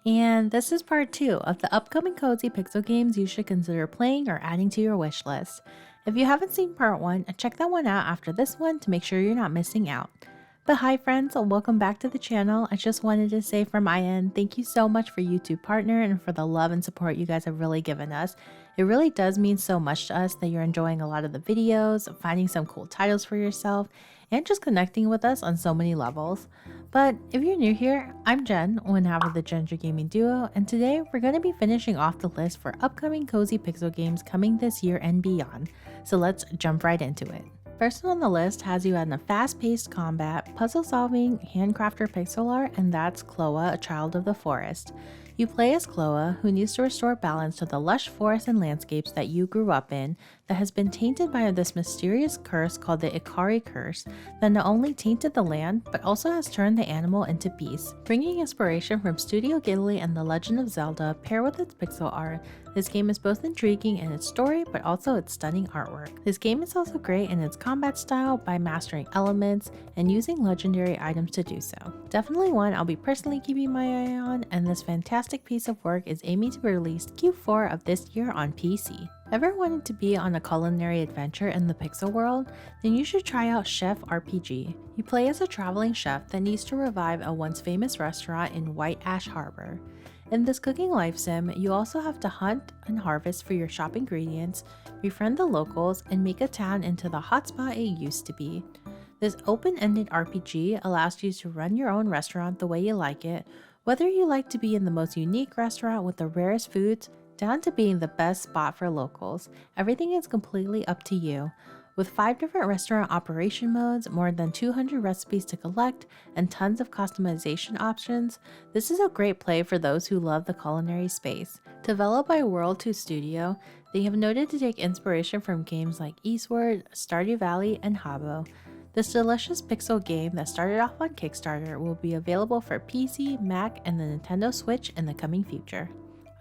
And this is part 2 of the upcoming cozy pixel games you should consider playing or adding to your wish list. If you haven't seen part 1, check that one out after this one to make sure you're not missing out. But hi friends, welcome back to the channel. I just wanted to say from my end, thank you so much for YouTube Partner and for the love and support you guys have really given us. It really does mean so much to us that you're enjoying a lot of the videos, finding some cool titles for yourself, and just connecting with us on so many levels. But if you're new here, I'm Jen, one half of the Ginger Gaming Duo, and today we're going to be finishing off the list for upcoming cozy pixel games coming this year and beyond. So let's jump right into it. First on the list has you in a fast-paced combat, puzzle-solving, handcrafter pixel art, and that's Kloa, a child of the forest. You play as Kloa, who needs to restore balance to the lush forests and landscapes that you grew up in that has been tainted by this mysterious curse called the Ikari Curse that not only tainted the land, but also has turned the animal into beasts. Bringing inspiration from Studio Ghibli and The Legend of Zelda paired with its pixel art, this game is both intriguing in its story, but also its stunning artwork. This game is also great in its combat style by mastering elements and using legendary items to do so. Definitely one I'll be personally keeping my eye on, and this fantastic piece of work is aiming to be released Q4 of this year on PC. Ever wanted to be on a culinary adventure in the pixel world? Then you should try out Chef RPG. You play as a traveling chef that needs to revive a once famous restaurant in White Ash Harbor. In this cooking life sim, you also have to hunt and harvest for your shop ingredients, befriend the locals, and make a town into the hotspot it used to be. This open-ended RPG allows you to run your own restaurant the way you like it, whether you like to be in the most unique restaurant with the rarest foods, down to being the best spot for locals. Everything is completely up to you. With 5 different restaurant operation modes, more than 200 recipes to collect, and tons of customization options, this is a great play for those who love the culinary space. Developed by World 2 Studio, they have noted to take inspiration from games like Eastward, Stardew Valley, and Habbo. This delicious pixel game that started off on Kickstarter will be available for PC, Mac, and the Nintendo Switch in the coming future.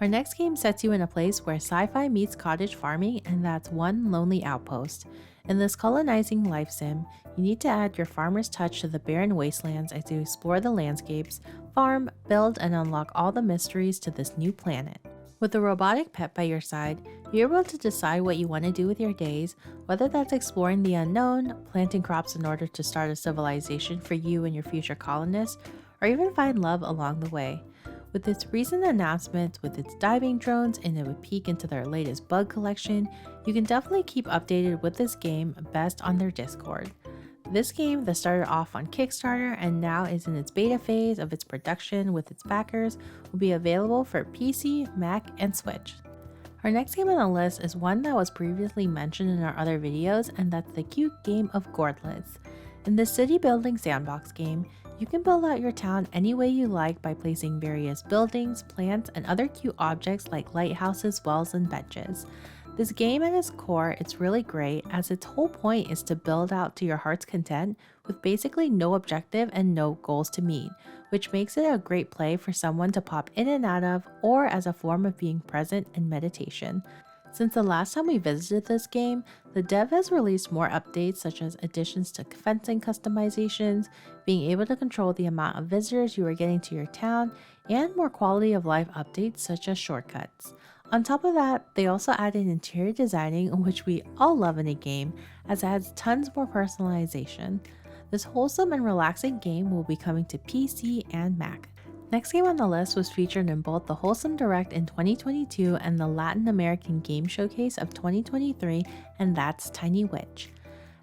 Our next game sets you in a place where sci-fi meets cottage farming, and that's One Lonely Outpost. In this colonizing life sim, you need to add your farmer's touch to the barren wastelands as you explore the landscapes, farm, build, and unlock all the mysteries to this new planet. With a robotic pet by your side, you're able to decide what you want to do with your days, whether that's exploring the unknown, planting crops in order to start a civilization for you and your future colonists, or even find love along the way. With its recent announcements with its diving drones and a peek into their latest bug collection, you can definitely keep updated with this game best on their Discord. This game that started off on Kickstarter and now is in its beta phase of its production with its backers will be available for PC, Mac, and Switch. Our next game on the list is one that was previously mentioned in our other videos, and that's the cute game of Gourdlets. In this city building sandbox game, you can build out your town any way you like by placing various buildings, plants, and other cute objects like lighthouses, wells, and benches. This game at its core, it's really great as its whole point is to build out to your heart's content with basically no objective and no goals to meet, which makes it a great play for someone to pop in and out of or as a form of being present in meditation. Since the last time we visited this game, the dev has released more updates such as additions to fencing customizations, being able to control the amount of visitors you are getting to your town, and more quality of life updates such as shortcuts. On top of that, they also added interior designing, which we all love in a game, as it adds tons more personalization. This wholesome and relaxing game will be coming to PC and Mac. Next game on the list was featured in both the Wholesome Direct in 2022 and the Latin American Game Showcase of 2023, and that's Tiny Witch.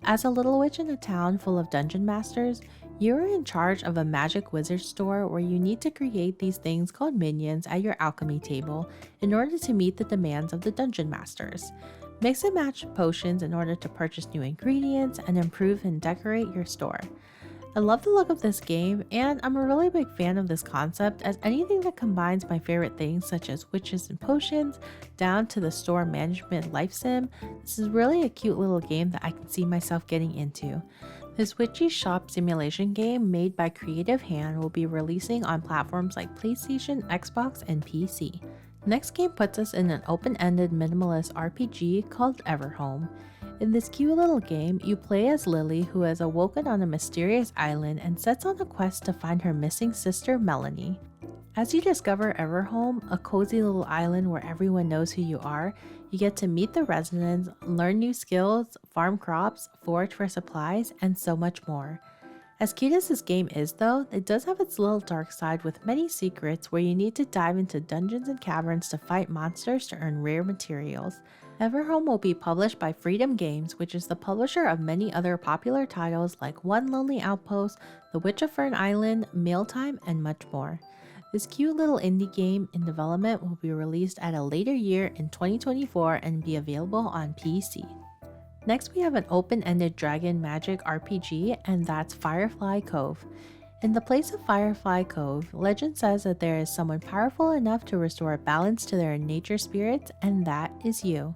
As a little witch in a town full of dungeon masters, you are in charge of a magic wizard store where you need to create these things called minions at your alchemy table in order to meet the demands of the dungeon masters. Mix and match potions in order to purchase new ingredients and improve and decorate your store. I love the look of this game, and I'm a really big fan of this concept as anything that combines my favorite things such as witches and potions down to the store management life sim. This is really a cute little game that I can see myself getting into. This witchy shop simulation game made by Creative Hand will be releasing on platforms like PlayStation, Xbox, and PC. The next game puts us in an open-ended minimalist RPG called Everholm. In this cute little game, you play as Lily, who has awoken on a mysterious island and sets on a quest to find her missing sister Melanie. As you discover Everholm, a cozy little island where everyone knows who you are, you get to meet the residents, learn new skills, farm crops, forage for supplies, and so much more. As cute as this game is though, it does have its little dark side with many secrets where you need to dive into dungeons and caverns to fight monsters to earn rare materials. Everholm will be published by Freedom Games, which is the publisher of many other popular titles like One Lonely Outpost, The Witch of Fern Island, Mealtime, and much more. This cute little indie game in development will be released at a later year in 2024 and be available on PC. Next, we have an open-ended dragon magic RPG, and that's Firefly Cove. In the place of Firefly Cove, legend says that there is someone powerful enough to restore balance to their nature spirits, and that is you.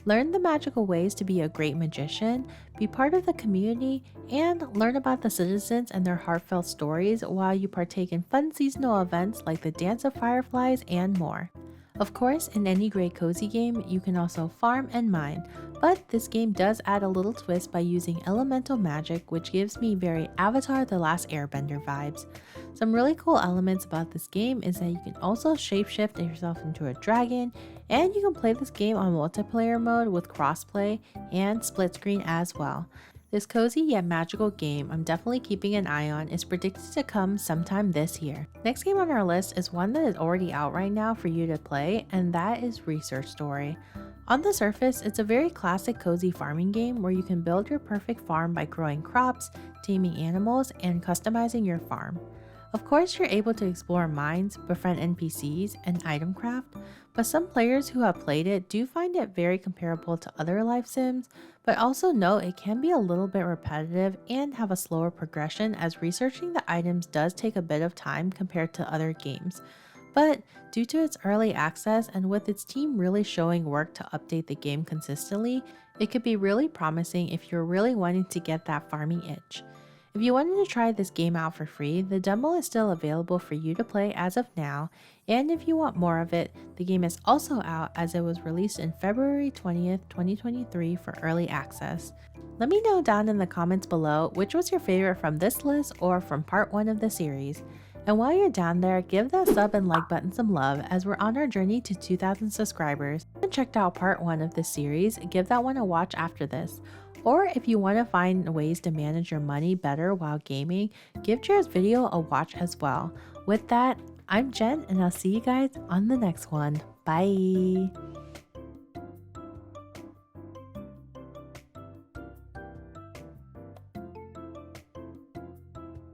Learn the magical ways to be a great magician, be part of the community, and learn about the citizens and their heartfelt stories while you partake in fun seasonal events like the Dance of Fireflies and more. Of course, in any great cozy game, you can also farm and mine, but this game does add a little twist by using elemental magic, which gives me very Avatar: The Last Airbender vibes. Some really cool elements about this game is that you can also shapeshift yourself into a dragon, and you can play this game on multiplayer mode with crossplay and split screen as well. This cozy yet magical game I'm definitely keeping an eye on is predicted to come sometime this year. Next game on our list is one that is already out right now for you to play, and that is Research Story. On the surface, it's a very classic cozy farming game where you can build your perfect farm by growing crops, taming animals, and customizing your farm. Of course, you're able to explore mines, befriend NPCs, and item craft, but some players who have played it do find it very comparable to other life sims, but also know it can be a little bit repetitive and have a slower progression as researching the items does take a bit of time compared to other games. But due to its early access and with its team really showing work to update the game consistently, it could be really promising if you're really wanting to get that farming itch. If you wanted to try this game out for free, the demo is still available for you to play as of now, and if you want more of it, the game is also out as it was released in February 20th, 2023 for early access. Let me know down in the comments below which was your favorite from this list or from part 1 of the series. And while you're down there, give that sub and like button some love as we're on our journey to 2,000 subscribers. If you haven't checked out part 1 of this series, give that one a watch after this. Or if you want to find ways to manage your money better while gaming, give Jared's video a watch as well. With that, I'm Jen and I'll see you guys on the next one. Bye!